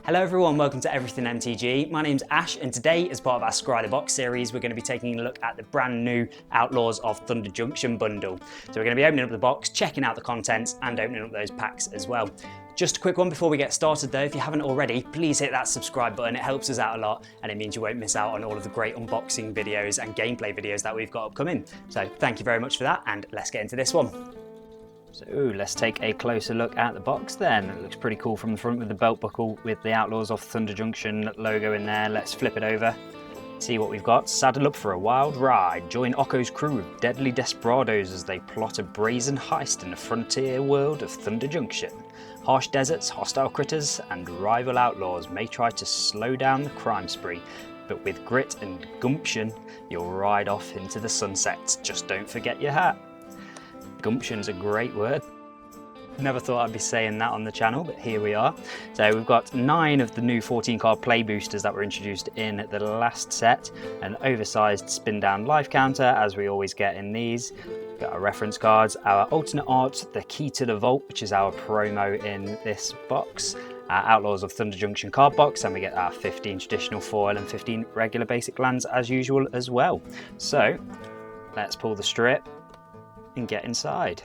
Hello everyone, welcome to Everything MTG. My name's Ash, and today, as part of our Scry the Box series, we're going to be taking a look at the brand new Outlaws of Thunder Junction bundle. So we're going to be opening up the box, checking out the contents, and opening up those packs as well. Just a quick one before we get started though, if you haven't already, please hit that subscribe button. It helps us out a lot, and it means you won't miss out on all of the great unboxing videos and gameplay videos that we've got upcoming. So thank you very much for that, and let's get into this one. So let's take a closer look at the box then. It looks pretty cool from the front with the belt buckle with the Outlaws of Thunder Junction logo in there. Let's flip it over, see what we've got. Saddle up for a wild ride. Join Okko's crew of deadly desperados as they plot a brazen heist in the frontier world of Thunder Junction. Harsh deserts, hostile critters, and rival outlaws may try to slow down the crime spree, but with grit and gumption, you'll ride off into the sunset. Just don't forget your hat. Gumption's a great word. Never thought I'd be saying that on the channel, but here we are. So we've got 9 of the new 14 card play boosters that were introduced in the last set. An oversized spin down life counter, as we always get in these. We've got our reference cards, our alternate art, the key to the vault, which is our promo in this box. Our Outlaws of Thunder Junction card box, and we get our 15 traditional foil and 15 regular basic lands as usual as well. So let's pull the strip and get inside.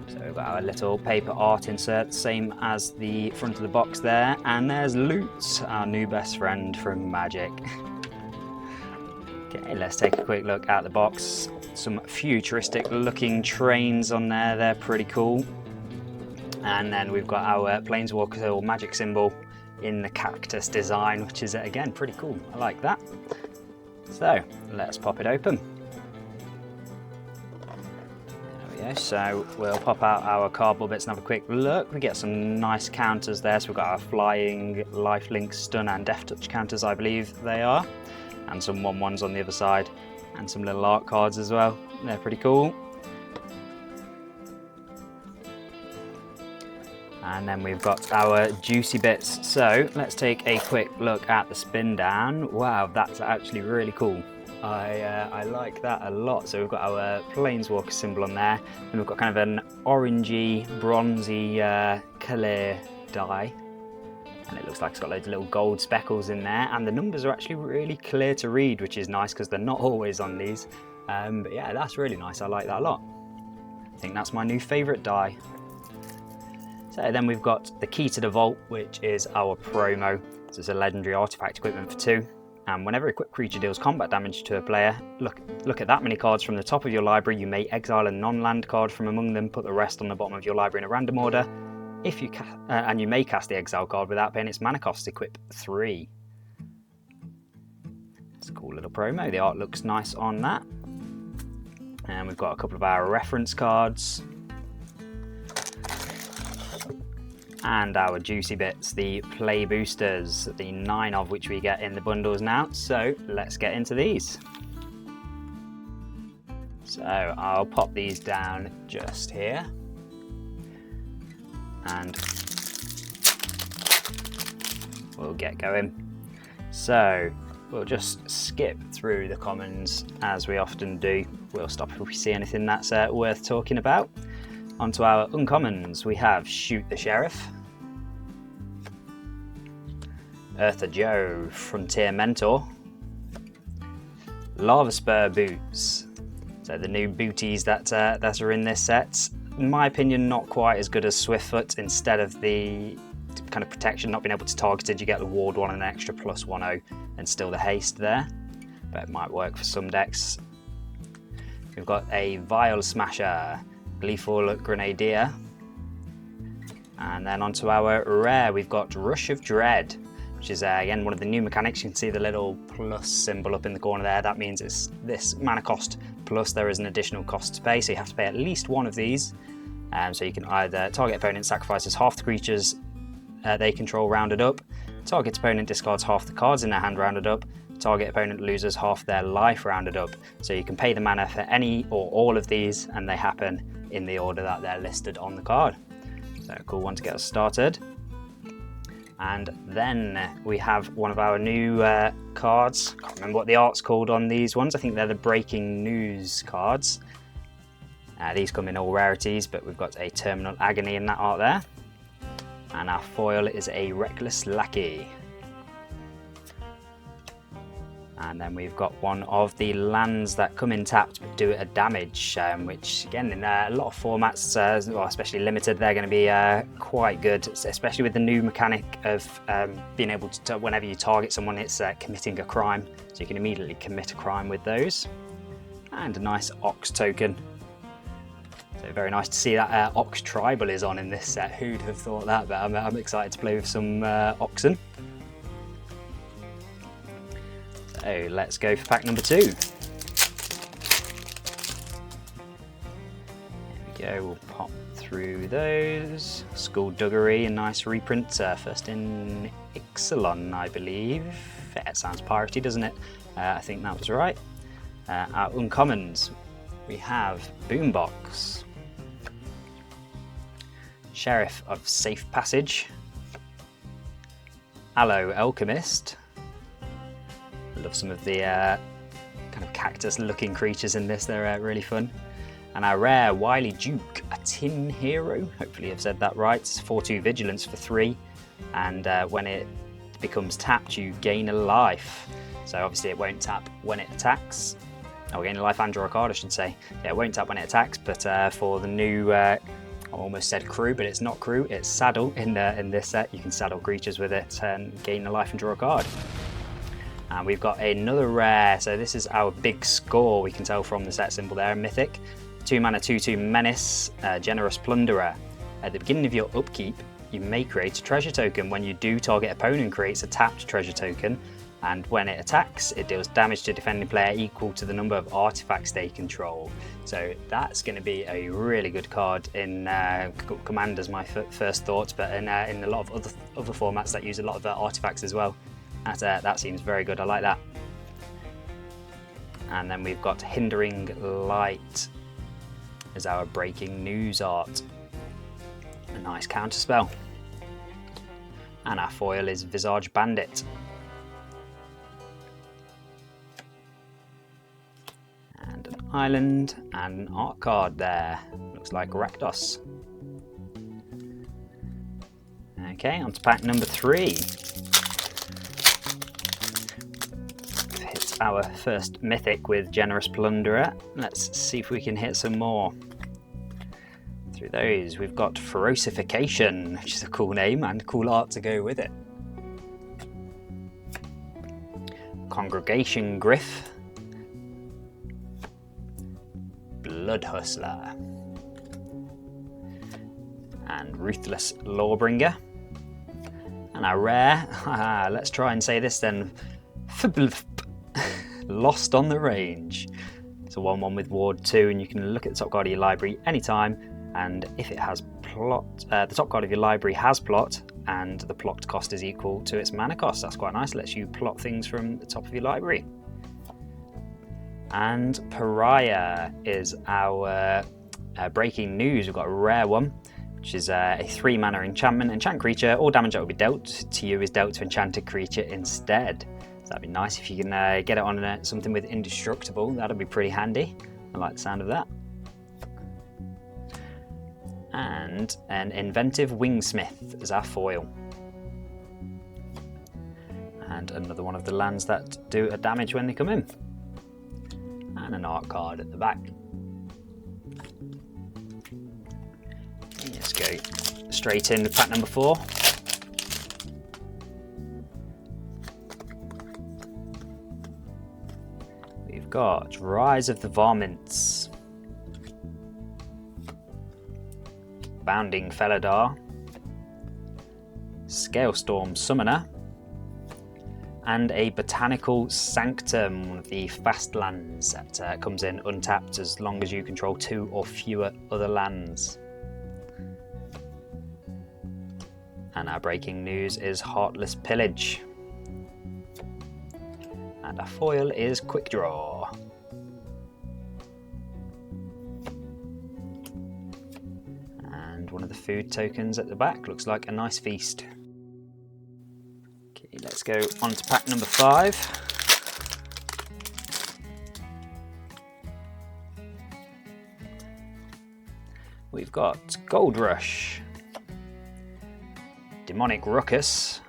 So we've got our little paper art insert, same as the front of the box there, and there's Loot, our new best friend from Magic. Okay, let's take a quick look at the box. Some futuristic looking trains on there, they're pretty cool. And then we've got our planeswalker or magic symbol in the cactus design, which is again pretty cool. I like that. So let's pop it open. There we go. So we'll pop out our cardboard bits and have a quick look. We get some nice counters there. So we've got our flying, lifelink, stun and death touch counters, I believe they are. And some 1/1s on the other side. And some little art cards as well. They're pretty cool. And then we've got our juicy bits. So let's take a quick look at the spin down. Wow, that's actually really cool. I like that a lot. So we've got our planeswalker symbol on there, and we've got kind of an orangey, bronzy clear die. And it looks like it's got loads of little gold speckles in there, and the numbers are actually really clear to read, which is nice because they're not always on these. But yeah, that's really nice. I like that a lot. I think that's my new favourite die. So then we've got the key to the vault, which is our promo. So it's a legendary artifact equipment for 2. And whenever a quick creature deals combat damage to a player, look at that many cards from the top of your library. You may exile a non-land card from among them, put the rest on the bottom of your library in a random order. If you and you may cast the exile card without paying its mana cost, equip 3. It's a cool little promo. The art looks nice on that. And we've got a couple of our reference cards. And our juicy bits, the play boosters, the 9 of which we get in the bundles now. So let's get into these. So I'll pop these down just here. And we'll get going. So we'll just skip through the commons as we often do. We'll stop if we see anything that's worth talking about. Onto our uncommons, we have Shoot the Sheriff, Eartha Joe, Frontier Mentor, Lava Spur Boots. So the new booties that are in this set, in my opinion, not quite as good as Swiftfoot. Instead of the kind of protection not being able to target it, you get the ward 1 and an extra +1/0 and still the haste there, but it might work for some decks. We've got a Vial Smasher, Gleeful Grenadier, and then onto our rare we've got Rush of Dread, which is again one of the new mechanics. You can see the little plus symbol up in the corner there. That means it's this mana cost plus there is an additional cost to pay, so you have to pay at least 1 of these. So you can either target opponent sacrifices half the creatures they control rounded up, target opponent discards half the cards in their hand rounded up, target opponent loses half their life rounded up. So you can pay the mana for any or all of these, and they happen in the order that they're listed on the card. So a cool one to get us started. And then we have one of our new cards. Can't remember what the art's called on these ones. I think they're the Breaking News cards. These come in all rarities, but we've got a Terminal Agony in that art there. And our foil is a Reckless Lackey. And then we've got one of the lands that come in tapped but do a damage, which again in a lot of formats, well, especially limited, they're going to be quite good, especially with the new mechanic of being able to, whenever you target someone, it's committing a crime. So you can immediately commit a crime with those. And a nice Ox token. So very nice to see that Ox Tribal is on in this set. Who'd have thought that? But I'm excited to play with some Oxen. So let's go for pack number 2. There we go, we'll pop through those. Skullduggery, a nice reprint, first in Ixalan, I believe. Yeah, it sounds piratey, doesn't it? I think that was right. Our uncommons, we have Boombox, Sheriff of Safe Passage, Aloe Alchemist. Love some of the kind of cactus looking creatures in this, they're really fun. And our rare Wily Duke, a tin hero, hopefully I've said that right. It's 4/2 vigilance for 3, and when it becomes tapped you gain a life. So obviously it won't tap when it attacks. Oh, gain a life and draw a card, I should say. Yeah, it won't tap when it attacks, but for the new, I almost said crew, but it's not crew, it's saddle in this set. You can saddle creatures with it and gain a life and draw a card. And we've got another rare, so this is our big score, we can tell from the set symbol there, Mythic. 2 mana 2/2 Menace, Generous Plunderer. At the beginning of your upkeep, you may create a treasure token. When you do, target opponent creates a tapped treasure token, and when it attacks, it deals damage to defending player equal to the number of artifacts they control. So that's going to be a really good card in Commanders, my first thoughts, but in a lot of other formats that use a lot of artifacts as well. That seems very good, I like that. And then we've got Hindering Light as our Breaking News art. A nice counter spell. And our foil is Visage Bandit. And an island and an art card there. Looks like Rakdos. Okay, on to pack number 3. Our first mythic with Generous Plunderer. Let's see if we can hit some more. Through those, we've got Ferocification, which is a cool name and cool art to go with it. Congregation Griff, Blood Hustler, and Ruthless Lawbringer. And our rare, let's try and say this then, Lost on the Range. It's a 1/1 with Ward 2, and you can look at the top card of your library anytime, and if it has plot, the top card of your library has plot, and the plot cost is equal to its mana cost. That's quite nice, lets you plot things from the top of your library. And Pariah is our Breaking News. We've got a rare one, which is a 3 mana enchantment. Enchant creature, all damage that will be dealt to you is dealt to enchanted creature instead. That'd be nice if you can get it on something with indestructible. That'd be pretty handy. I like the sound of that. And an Inventive Wingsmith is our foil. And another one of the lands that do a damage when they come in. And an art card at the back. Let's go straight in with pack number 4. Got Rise of the Varmints, Bounding Felidar, Scalestorm Summoner, and a Botanical Sanctum, one of the fast lands that comes in untapped as long as you control 2 or fewer other lands. And our Breaking News is Heartless Pillage. And our foil is Quick Draw. And one of the food tokens at the back looks like a nice feast. Let's go on to pack number 5. We've got Gold Rush, Demonic Ruckus,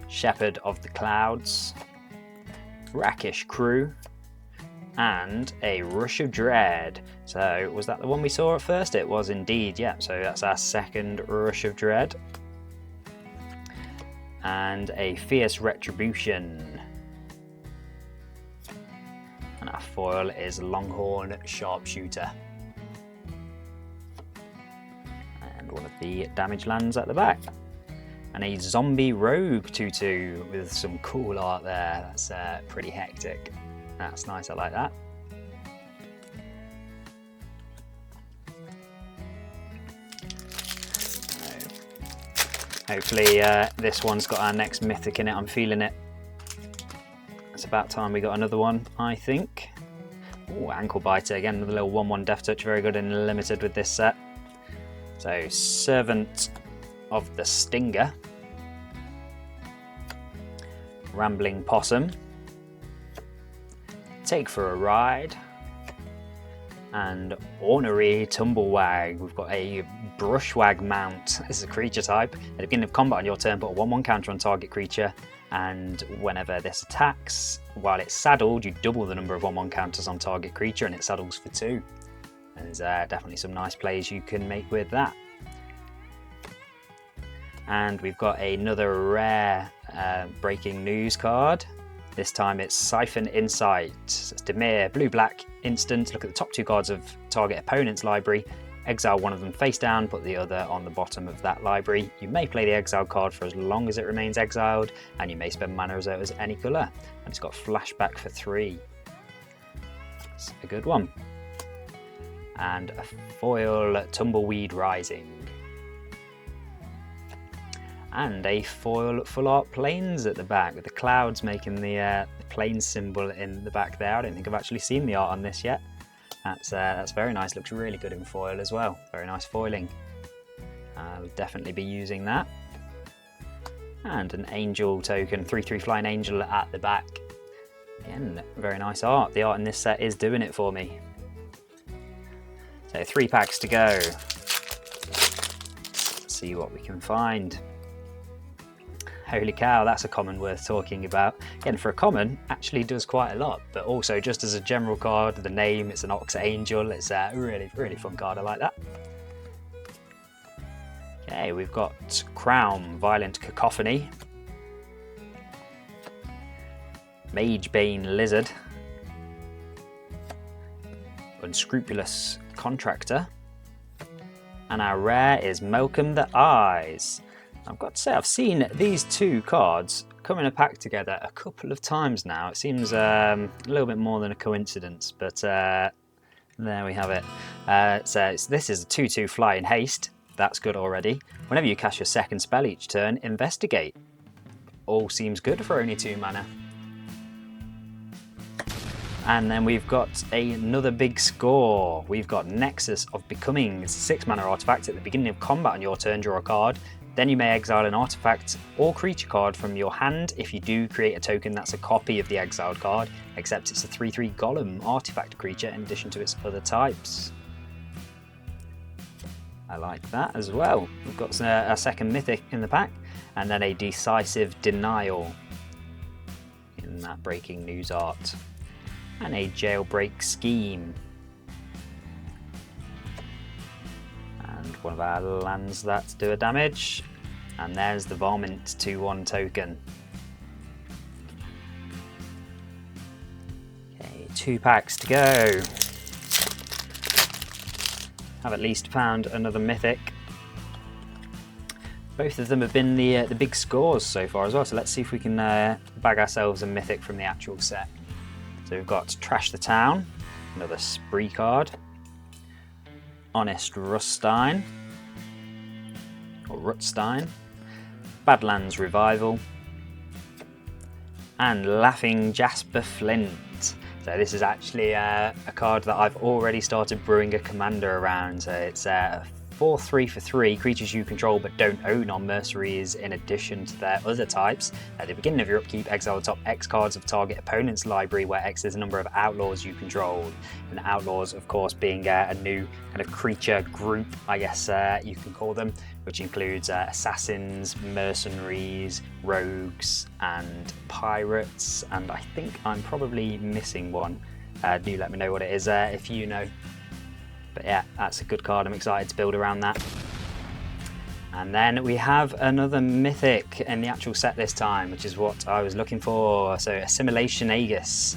Shepherd of the Clouds, Rakish Crew, and a Rush of Dread. So was that the one we saw at first? It was indeed, yeah. So that's our second Rush of Dread. And a Fierce Retribution. And our foil is Longhorn Sharpshooter. And one of the damage lands at the back. And a Zombie Rogue 2/2 with some cool art there. That's pretty hectic. That's nice, I like that. Hopefully this one's got our next mythic in it. I'm feeling it. It's about time we got another one, I think. Oh, Ankle Biter again, another little 1/1 Death Touch, very good and limited with this set. So Servant of the Stinger, Rambling Possum, Take for a Ride, and Ornery Tumblewag. We've got a Brushwag mount. This is a creature type. At the beginning of combat on your turn, put a 1/1 counter on target creature, and whenever this attacks, while it's saddled, you double the number of 1/1 counters on target creature, and it saddles for 2. There's definitely some nice plays you can make with that. And we've got another rare breaking news card. This time it's Siphon Insight. So it's Dimir, blue-black, instant. Look at the top 2 cards of target opponent's library. Exile one of them face down, put the other on the bottom of that library. You may play the exiled card for as long as it remains exiled, and you may spend mana reserves any colour. And it's got flashback for 3. It's a good one. And a foil Tumbleweed Rising. And a foil Full Art Plains at the back, with the clouds making the plains symbol in the back there. I don't think I've actually seen the art on this yet. That's very nice, looks really good in foil as well. Very nice foiling. I'll definitely be using that. And an angel token, 3/3 flying angel at the back. Again, very nice art. The art in this set is doing it for me. So 3 packs to go. Let's see what we can find. Holy cow, that's a common worth talking about. Again, for a common, actually does quite a lot, but also just as a general card, the name, it's an Ox Angel. It's a really, really fun card, I like that. Okay, we've got Crown, Violent Cacophony, Magebane Lizard, Unscrupulous Contractor, and our rare is Malcolm the Eyes. I've got to say, I've seen these 2 cards come in a pack together a couple of times now. It seems a little bit more than a coincidence, but there we have it. So this is a 2/2 Fly in Haste. That's good already. Whenever you cast your second spell each turn, Investigate. All seems good for only 2 mana. And then we've got another big score. We've got Nexus of Becoming. It's a 6 mana artifact. At the beginning of combat on your turn, draw a card. Then you may exile an artifact or creature card from your hand. If you do, create a token that's a copy of the exiled card, except it's a 3/3 Golem artifact creature in addition to its other types. I like that as well. We've got a second mythic in the pack, and then a Decisive Denial in that breaking news art. And a Jailbreak Scheme. And one of our lands that do a damage. And there's the Varmint 2/1 token. Okay, 2 packs to go. Have at least found another mythic. Both of them have been the big scores so far as well, so let's see if we can bag ourselves a mythic from the actual set. So we've got Trash the Town, another Spree card, Honest Ruststein, or Rutstein, Badlands Revival, and Laughing Jasper Flint. So this is actually a card that I've already started brewing a commander around. So it's a 4/3 for 3 creatures you control but don't own are mercenaries in addition to their other types. At the beginning of your upkeep, exile the top X cards of target opponent's library, where X is the number of outlaws you control. And outlaws, of course, being a new kind of creature group, I guess you can call them, which includes assassins, mercenaries, rogues, and pirates. And I think I'm probably missing one. Do let me know what it is if you know. But yeah, that's a good card. I'm excited to build around that. And then we have another mythic in the actual set this time, which is what I was looking for. So Assimilation Aegis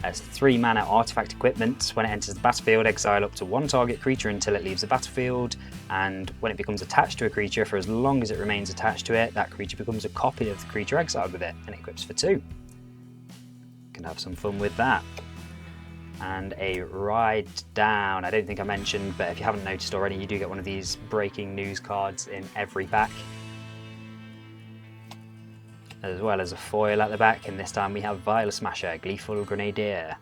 has 3 mana artifact equipment. When it enters the battlefield, exile up to 1 target creature until it leaves the battlefield. And when it becomes attached to a creature, for as long as it remains attached to it, that creature becomes a copy of the creature exiled with it, and it equips for 2. Can have some fun with that. And a Ride Down. I don't think I mentioned, but if you haven't noticed already, you do get one of these breaking news cards in every pack, as well as a foil at the back, and this time we have Vile Smasher, Gleeful Grenadier.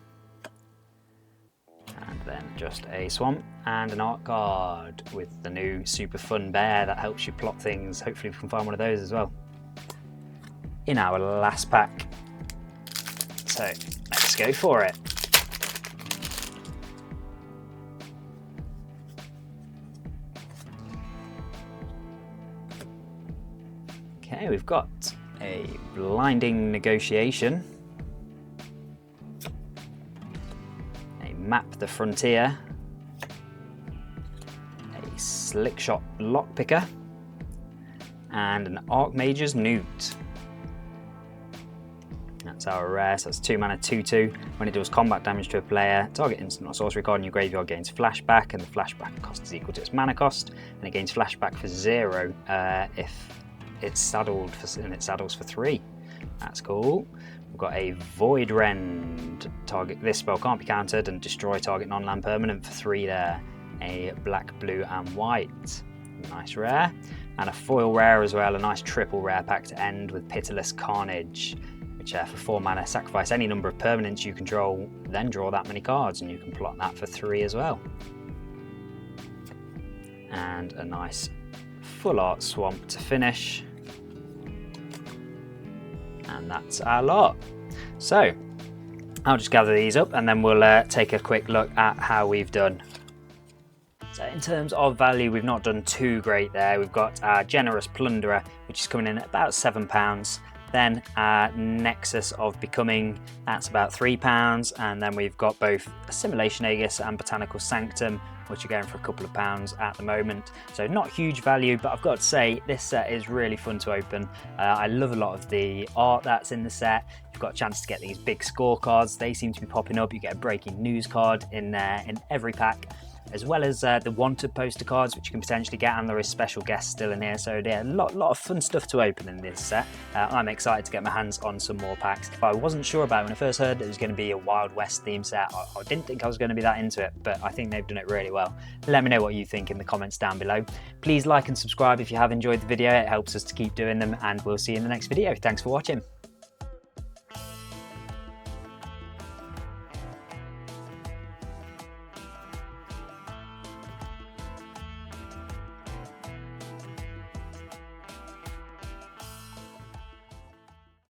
And then just a Swamp and an art card with the new Super Fun Bear that helps you plot things. Hopefully we can find one of those as well in our last pack. So let's go for it. Okay, we've got a Blinding Negotiation, a Map the Frontier, a Slickshot Lockpicker, and an Archmage's Newt. That's our rare, so that's 2 mana 2/2. When it deals combat damage to a player, target instant or sorcery card in your graveyard gains flashback, and the flashback cost is equal to its mana cost, and it gains flashback for 0 if it's saddled and it saddles for 3. That's cool. We've got a Void Rend. This spell can't be countered, and destroy target non-land permanent for 3 there. A black, blue, and white. Nice rare. And a foil rare as well, a nice triple rare pack to end with Pitiless Carnage, which for 4 mana, sacrifice any number of permanents you control, then draw that many cards, and you can plot that for 3 as well. And a nice full art Swamp to finish. And that's our lot. So I'll just gather these up and then we'll take a quick look at how we've done. So in terms of value, we've not done too great there. We've got our Generous Plunderer, which is coming in at about £7. Then our Nexus of Becoming, that's about £3. And then we've got both Assimilation Aegis and Botanical Sanctum, which are going for a couple of pounds at the moment. So not huge value, but I've got to say this set is really fun to open. I love a lot of the art that's in the set. You've got a chance to get these big scorecards. They seem to be popping up. You get a breaking news card in every pack, as well as the wanted poster cards, which you can potentially get, and there is special guests still in here. So yeah, a lot of fun stuff to open in this set. I'm excited to get my hands on some more packs. I wasn't sure about it when I first heard it was going to be a Wild West theme set. I didn't think I was going to be that into it, but I think they've done it really well. Let me know what you think in the comments down below. Please like and subscribe if you have enjoyed the video. It helps us to keep doing them, and we'll see you in the next video. Thanks for watching.